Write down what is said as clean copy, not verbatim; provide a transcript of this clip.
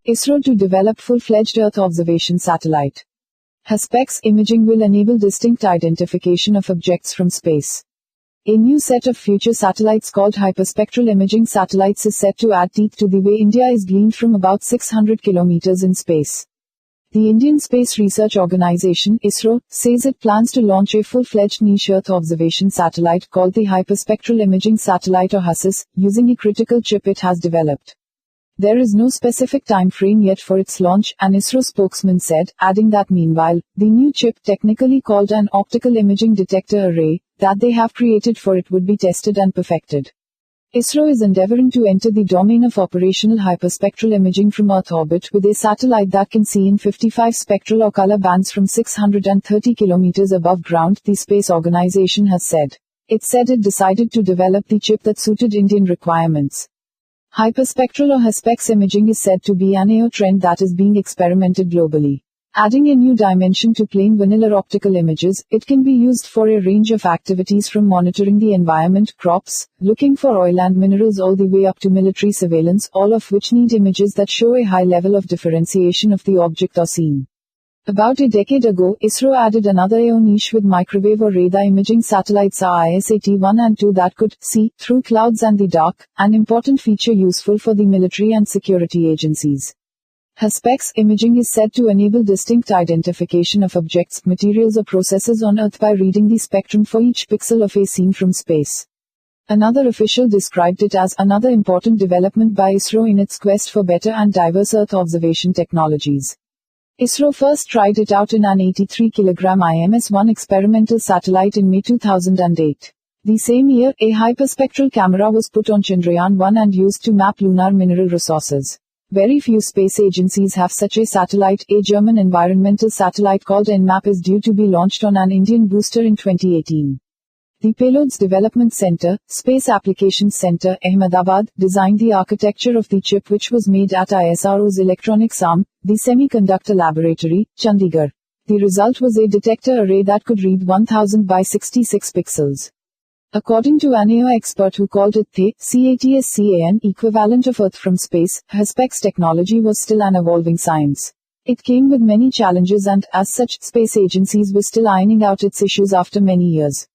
ISRO to develop full-fledged Earth observation satellite. HyperSpex imaging will enable distinct identification of objects from space. A new set of future satellites called hyperspectral imaging satellites is set to add teeth to the way India is gleaned from about 600 kilometers in space. The Indian Space Research Organisation, ISRO, says it plans to launch a full-fledged niche Earth observation satellite called the Hyperspectral Imaging Satellite or HyperSpex, using a critical chip it has developed. There is no specific time frame yet for its launch, an ISRO spokesman said, adding that meanwhile, the new chip, technically called an optical imaging detector array, that they have created for it would be tested and perfected. ISRO is endeavoring to enter the domain of operational hyperspectral imaging from Earth orbit with a satellite that can see in 55 spectral or color bands from 630 kilometers above ground, the space organization has said. It said it decided to develop the chip that suited Indian requirements. Hyperspectral or HyperSpex imaging is said to be an AO trend that is being experimented globally. Adding a new dimension to plain vanilla optical images, it can be used for a range of activities from monitoring the environment, crops, looking for oil and minerals all the way up to military surveillance, all of which need images that show a high level of differentiation of the object or scene. About a decade ago, ISRO added another AO niche with microwave or radar imaging satellites ISAT-1 and 2 that could see through clouds and the dark, an important feature useful for the military and security agencies. HyperSpex imaging is said to enable distinct identification of objects, materials or processes on Earth by reading the spectrum for each pixel of a scene from space. Another official described it as another important development by ISRO in its quest for better and diverse Earth observation technologies. ISRO first tried it out in an 83 kg IMS-1 experimental satellite in May 2008. The same year, a hyperspectral camera was put on Chandrayaan-1 and used to map lunar mineral resources. Very few space agencies have such a satellite. A German environmental satellite called EnMAP is due to be launched on an Indian booster in 2018. The Payloads Development Center, Space Applications Center, Ahmedabad, designed the architecture of the chip which was made at ISRO's electronics arm, the Semiconductor Laboratory, Chandigarh. The result was a detector array that could read 1000 by 66 pixels. According to an AO expert who called it the CATSCAN equivalent of Earth from space, HyperSpex technology was still an evolving science. It came with many challenges and, as such, space agencies were still ironing out its issues after many years.